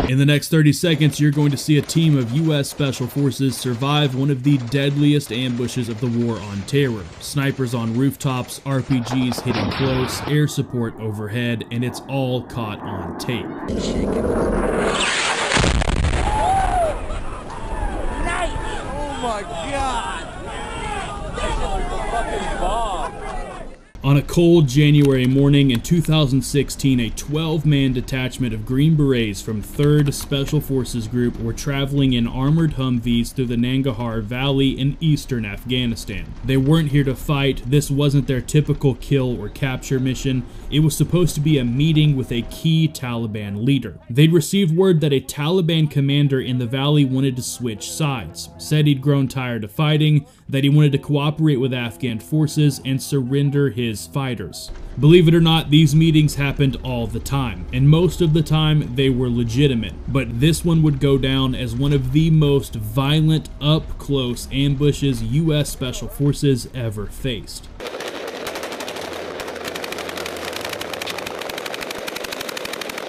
In the next 30 seconds, you're going to see a team of U.S. Special Forces survive one of the deadliest ambushes of the War on Terror. Snipers on rooftops, RPGs hitting close, air support overhead, and it's all caught on tape. Oh my God! That shit was a fucking bomb. On a cold January morning in 2016, a 12-man detachment of Green Berets from 3rd Special Forces Group were traveling in armored Humvees through the Nangarhar Valley in eastern Afghanistan. They weren't here to fight. This wasn't their typical kill or capture mission. It was supposed to be a meeting with a key Taliban leader. They'd received word that a Taliban commander in the valley wanted to switch sides, said he'd grown tired of fighting, that he wanted to cooperate with Afghan forces and surrender his fighters. Believe it or not, these meetings happened all the time, and most of the time they were legitimate, but this one would go down as one of the most violent, up-close ambushes U.S. Special Forces ever faced.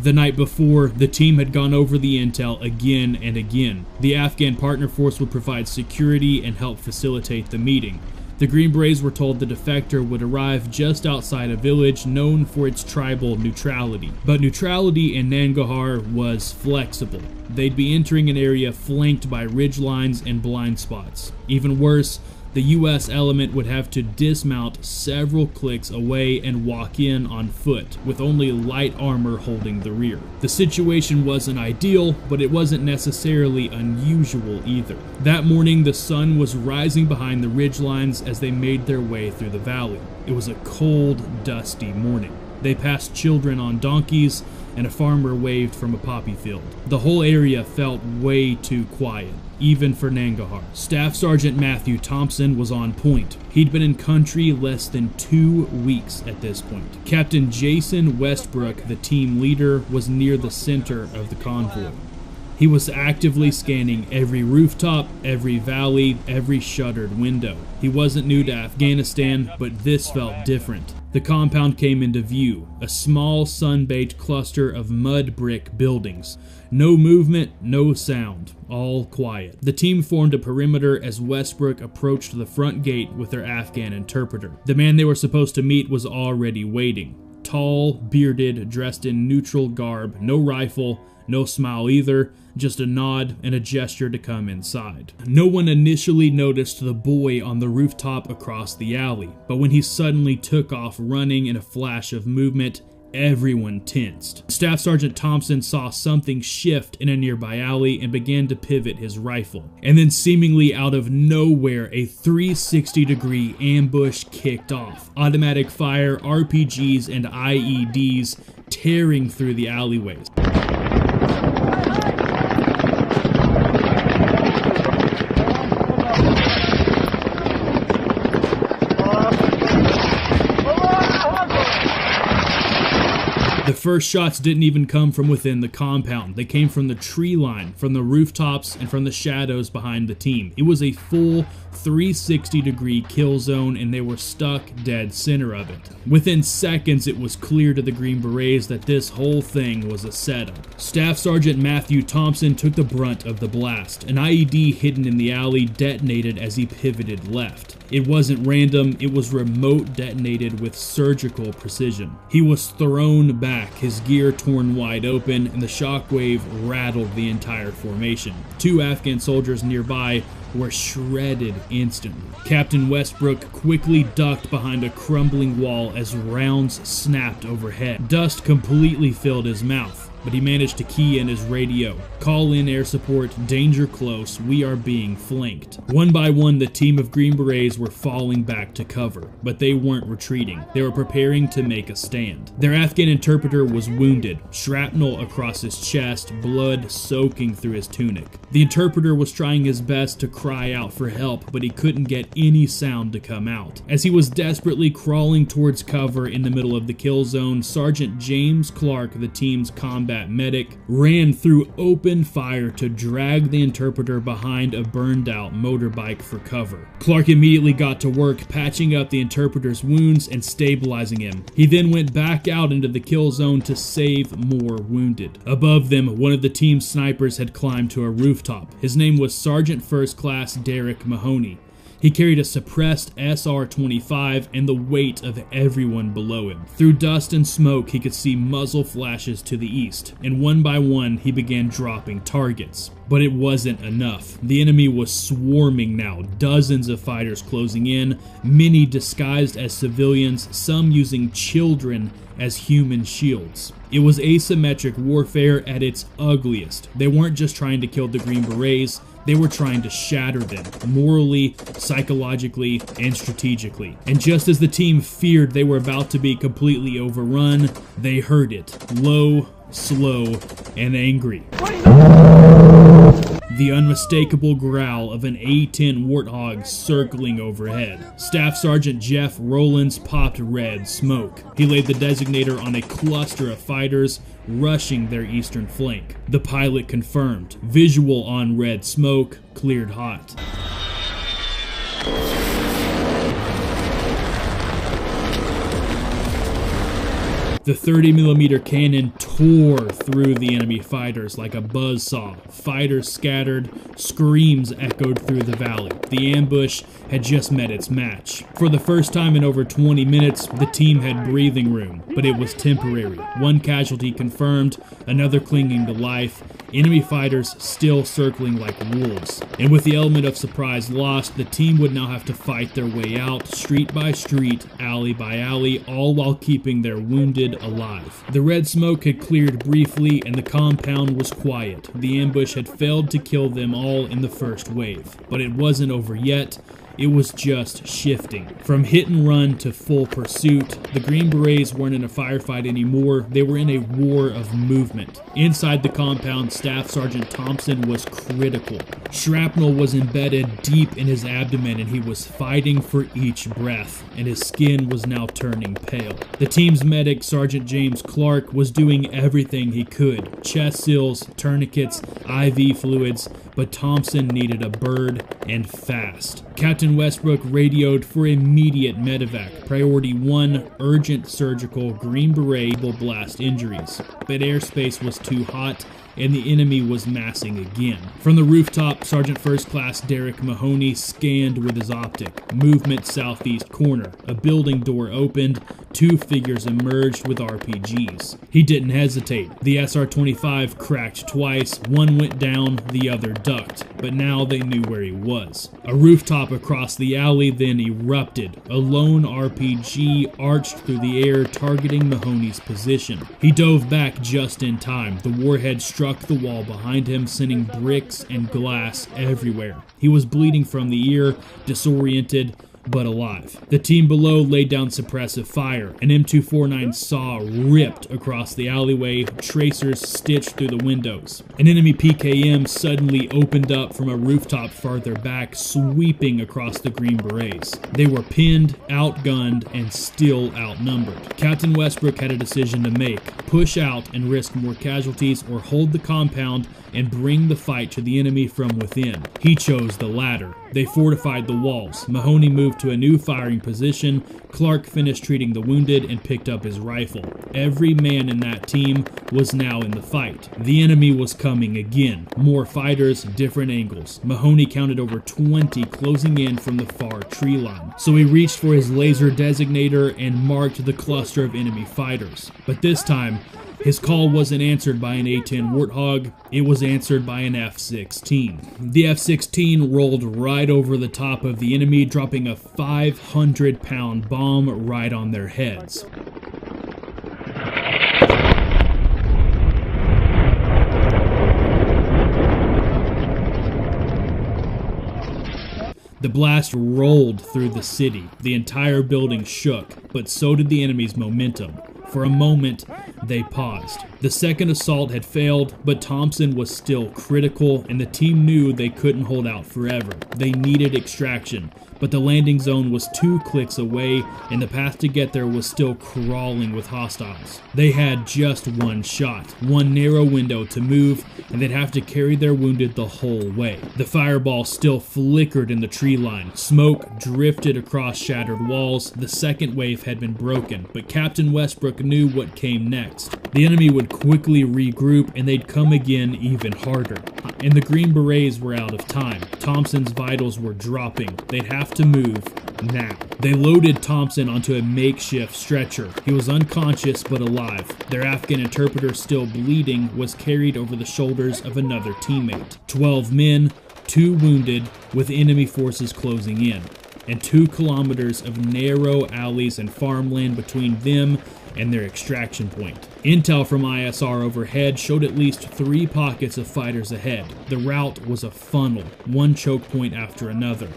The night before, the team had gone over the intel again and again. The Afghan partner force would provide security and help facilitate the meeting. The Green Berets were told the defector would arrive just outside a village known for its tribal neutrality. But neutrality in Nangarhar was flexible. They'd be entering an area flanked by ridgelines and blind spots. Even worse, the U.S. element would have to dismount several clicks away and walk in on foot, with only light armor holding the rear. The situation wasn't ideal, but it wasn't necessarily unusual either. That morning, the sun was rising behind the ridgelines as they made their way through the valley. It was a cold, dusty morning. They passed children on donkeys, and a farmer waved from a poppy field. The whole area felt way too quiet, even for Nangarhar. Staff Sergeant Matthew Thompson was on point. He'd been in country less than 2 weeks at this point. Captain Jason Westbrook, the team leader, was near the center of the convoy. He was actively scanning every rooftop, every valley, every shuttered window. He wasn't new to Afghanistan, but this felt different. The compound came into view, a small sun-baked cluster of mud brick buildings. No movement, no sound, all quiet. The team formed a perimeter as Westbrook approached the front gate with their Afghan interpreter. The man they were supposed to meet was already waiting. Tall, bearded, dressed in neutral garb, no rifle, no smile either, just a nod and a gesture to come inside. No one initially noticed the boy on the rooftop across the alley, but when he suddenly took off running in a flash of movement, everyone tensed. Staff Sergeant Thompson saw something shift in a nearby alley and began to pivot his rifle. And then seemingly out of nowhere, a 360-degree ambush kicked off. Automatic fire, RPGs, and IEDs tearing through the alleyways. The first shots didn't even come from within the compound. They came from the tree line, from the rooftops, and from the shadows behind the team. It was a full 360-degree kill zone, and they were stuck dead center of it. Within seconds, it was clear to the Green Berets that this whole thing was a setup. Staff Sergeant Matthew Thompson took the brunt of the blast. An IED hidden in the alley detonated as he pivoted left. It wasn't random, it was remote detonated with surgical precision. He was thrown back, his gear torn wide open, and the shockwave rattled the entire formation. 2 Afghan soldiers nearby were shredded instantly. Captain Westbrook quickly ducked behind a crumbling wall as rounds snapped overhead. Dust completely filled his mouth, but he managed to key in his radio. Call in air support, danger close, we are being flanked. One by one, the team of Green Berets were falling back to cover, but they weren't retreating. They were preparing to make a stand. Their Afghan interpreter was wounded, shrapnel across his chest, blood soaking through his tunic. The interpreter was trying his best to cry out for help, but he couldn't get any sound to come out. As he was desperately crawling towards cover in the middle of the kill zone, Sergeant James Clark, the team's combat combat medic, ran through open fire to drag the interpreter behind a burned-out motorbike for cover. Clark immediately got to work patching up the interpreter's wounds and stabilizing him. He then went back out into the kill zone to save more wounded. Above them, one of the team's snipers had climbed to a rooftop. His name was Sergeant First Class Derek Mahoney. He carried a suppressed SR-25 and the weight of everyone below him. Through dust and smoke, he could see muzzle flashes to the east, and one by one, he began dropping targets. But it wasn't enough. The enemy was swarming now, dozens of fighters closing in, many disguised as civilians, some using children as human shields. It was asymmetric warfare at its ugliest. They weren't just trying to kill the Green Berets, they were trying to shatter them, morally, psychologically, and strategically. And just as the team feared they were about to be completely overrun, they heard it, low, slow, and angry. The unmistakable growl of an A-10 Warthog circling overhead. Staff Sergeant Jeff Rowlands popped red smoke. He laid the designator on a cluster of fighters rushing their eastern flank. The pilot confirmed. Visual on red smoke, cleared hot. The 30mm cannon tore through the enemy fighters like a buzzsaw. Fighters scattered, screams echoed through the valley. The ambush had just met its match. For the first time in over 20 minutes, the team had breathing room, but it was temporary. One casualty confirmed, another clinging to life, enemy fighters still circling like wolves. And with the element of surprise lost, the team would now have to fight their way out, street by street, alley by alley, all while keeping their wounded alive. The red smoke had cleared briefly and the compound was quiet. The ambush had failed to kill them all in the first wave. But it wasn't over yet. It was just shifting. From hit and run to full pursuit, the Green Berets weren't in a firefight anymore, they were in a war of movement. Inside the compound, Staff Sergeant Thompson was critical. Shrapnel was embedded deep in his abdomen and he was fighting for each breath, and his skin was now turning pale. The team's medic, Sergeant James Clark, was doing everything he could. Chest seals, tourniquets, IV fluids, but Thompson needed a bird, and fast. Captain Westbrook radioed for immediate medevac. Priority 1, urgent surgical Green Beret blast injuries. But airspace was too hot, and the enemy was massing again. From the rooftop, Sergeant First Class Derek Mahoney scanned with his optic. Movement southeast corner. A building door opened. 2 figures emerged with RPGs. He didn't hesitate. The SR-25 cracked twice. One went down, the other ducked. But now they knew where he was. A rooftop across the alley then erupted. A lone RPG arched through the air, targeting Mahoney's position. He dove back just in time. The warhead struck the wall behind him, sending bricks and glass everywhere. He was bleeding from the ear, disoriented, but alive. The team below laid down suppressive fire. An M249 saw ripped across the alleyway, tracers stitched through the windows. An enemy PKM suddenly opened up from a rooftop farther back, sweeping across the Green Berets. They were pinned, outgunned, and still outnumbered. Captain Westbrook had a decision to make: push out and risk more casualties, or hold the compound and bring the fight to the enemy from within. He chose the latter. They fortified the walls. Mahoney moved to a new firing position. Clark finished treating the wounded and picked up his rifle. Every man in that team was now in the fight. The enemy was coming again. More fighters, different angles. Mahoney counted over 20 closing in from the far tree line. So he reached for his laser designator and marked the cluster of enemy fighters. But this time, his call wasn't answered by an A-10 Warthog, it was answered by an F-16. The F-16 rolled right over the top of the enemy, dropping a 500-pound bomb right on their heads. The blast rolled through the city. The entire building shook, but so did the enemy's momentum. For a moment, they paused. The second assault had failed, but Thompson was still critical, and the team knew they couldn't hold out forever. They needed extraction, but the landing zone was 2 clicks away, and the path to get there was still crawling with hostiles. They had just one shot, one narrow window to move, and they'd have to carry their wounded the whole way. The fireball still flickered in the tree line. Smoke drifted across shattered walls. The second wave had been broken, but Captain Westbrook knew what came next. The enemy would quickly regroup, and they'd come again even harder. And the Green Berets were out of time. Thompson's vitals were dropping. They'd have to move now. They loaded Thompson onto a makeshift stretcher. He was unconscious but alive. Their Afghan interpreter, still bleeding, was carried over the shoulders of another teammate. 12 men, 2 wounded, with enemy forces closing in, and 2 kilometers of narrow alleys and farmland between them and their extraction point. Intel from ISR overhead showed at least 3 pockets of fighters ahead. The route was a funnel, one choke point after another.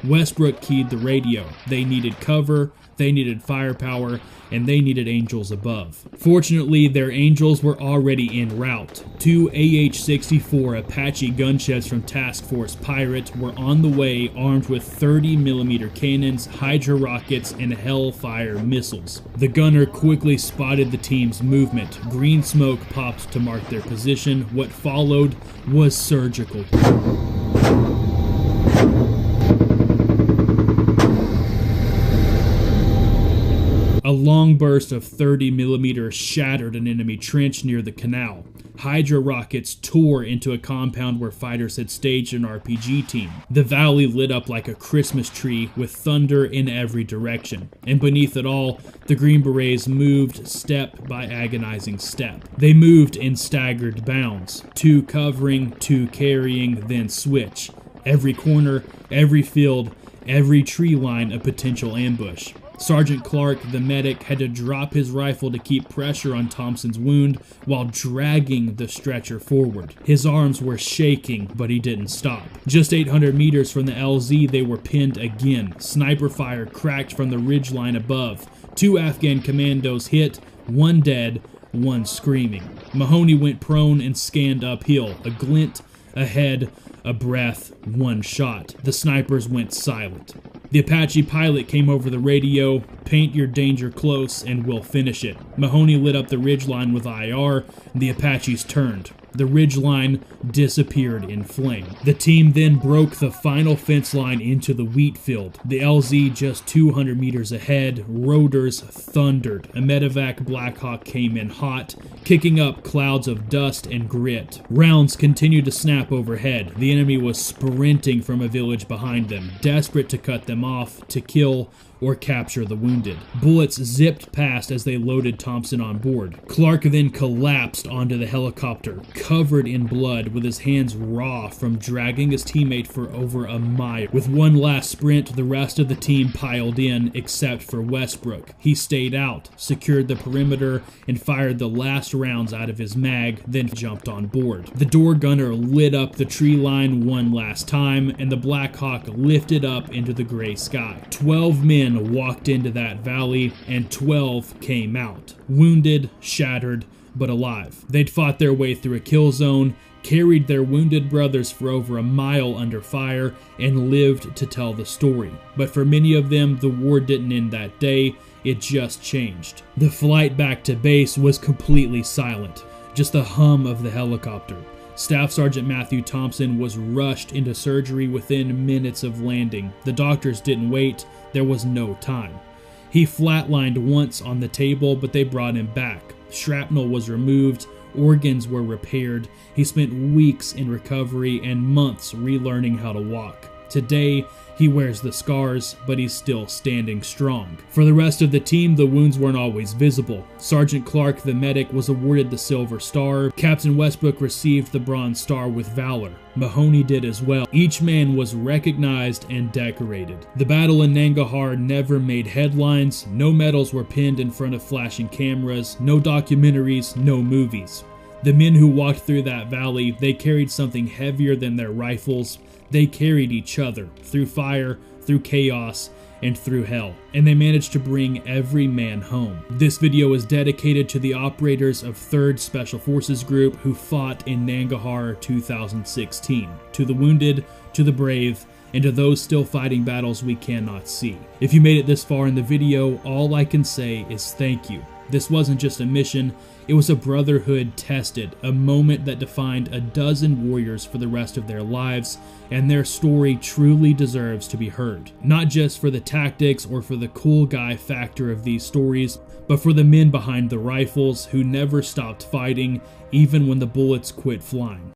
Westbrook keyed the radio. They needed cover, they needed firepower, and they needed angels above. Fortunately, their angels were already en route. 2 AH-64 Apache gunsheds from Task Force Pirate were on the way, armed with 30mm cannons, Hydra rockets, and Hellfire missiles. The gunner quickly spotted the team's movement. Green smoke popped to mark their position. What followed was surgical. A long burst of 30mm shattered an enemy trench near the canal. Hydra rockets tore into a compound where fighters had staged an RPG team. The valley lit up like a Christmas tree with thunder in every direction. And beneath it all, the Green Berets moved step by agonizing step. They moved in staggered bounds, 2 covering, 2 carrying, then switch. Every corner, every field, every tree line a potential ambush. Sergeant Clark, the medic, had to drop his rifle to keep pressure on Thompson's wound while dragging the stretcher forward. His arms were shaking, but he didn't stop. Just 800 meters from the LZ, they were pinned again. Sniper fire cracked from the ridgeline above. 2 Afghan commandos hit, 1 dead, 1 screaming. Mahoney went prone and scanned uphill. A glint, a head, a breath, 1 shot. The snipers went silent. The Apache pilot came over the radio, "Paint your danger close and we'll finish it." Mahoney lit up the ridgeline with IR, and the Apaches turned. The ridgeline disappeared in flame. The team then broke the final fence line into the wheat field. The LZ just 200 meters ahead. Rotors thundered. A medevac Blackhawk came in hot, kicking up clouds of dust and grit. Rounds continued to snap overhead. The enemy was sprinting from a village behind them, desperate to cut them off, to kill or capture the wounded. Bullets zipped past as they loaded Thompson on board. Clark then collapsed onto the helicopter, covered in blood, with his hands raw from dragging his teammate for over a mile. With one last sprint, the rest of the team piled in, except for Westbrook. He stayed out, secured the perimeter, and fired the last rounds out of his mag, then jumped on board. The door gunner lit up the tree line one last time, and the Black Hawk lifted up into the gray sky. 12 men walked into that valley, and 12 came out. Wounded, shattered, but alive. They'd fought their way through a kill zone, carried their wounded brothers for over a mile under fire, and lived to tell the story. But for many of them, the war didn't end that day, it just changed. The flight back to base was completely silent, just the hum of the helicopter. Staff Sergeant Matthew Thompson was rushed into surgery within minutes of landing. The doctors didn't wait, there was no time. He flatlined once on the table, but they brought him back. Shrapnel was removed, organs were repaired. He spent weeks in recovery and months relearning how to walk. Today, he wears the scars, but he's still standing strong. For the rest of the team, the wounds weren't always visible. Sergeant Clark, the medic, was awarded the Silver Star. Captain Westbrook received the Bronze Star with Valor. Mahoney did as well. Each man was recognized and decorated. The battle in Nangarhar never made headlines. No medals were pinned in front of flashing cameras. No documentaries, no movies. The men who walked through that valley, they carried something heavier than their rifles. They carried each other, through fire, through chaos, and through hell. And they managed to bring every man home. This video is dedicated to the operators of 3rd Special Forces Group who fought in Nangarhar 2016. To the wounded, to the brave, and to those still fighting battles we cannot see. If you made it this far in the video, all I can say is thank you. This wasn't just a mission, it was a brotherhood tested, a moment that defined a dozen warriors for the rest of their lives, and their story truly deserves to be heard. Not just for the tactics or for the cool guy factor of these stories, but for the men behind the rifles who never stopped fighting, even when the bullets quit flying.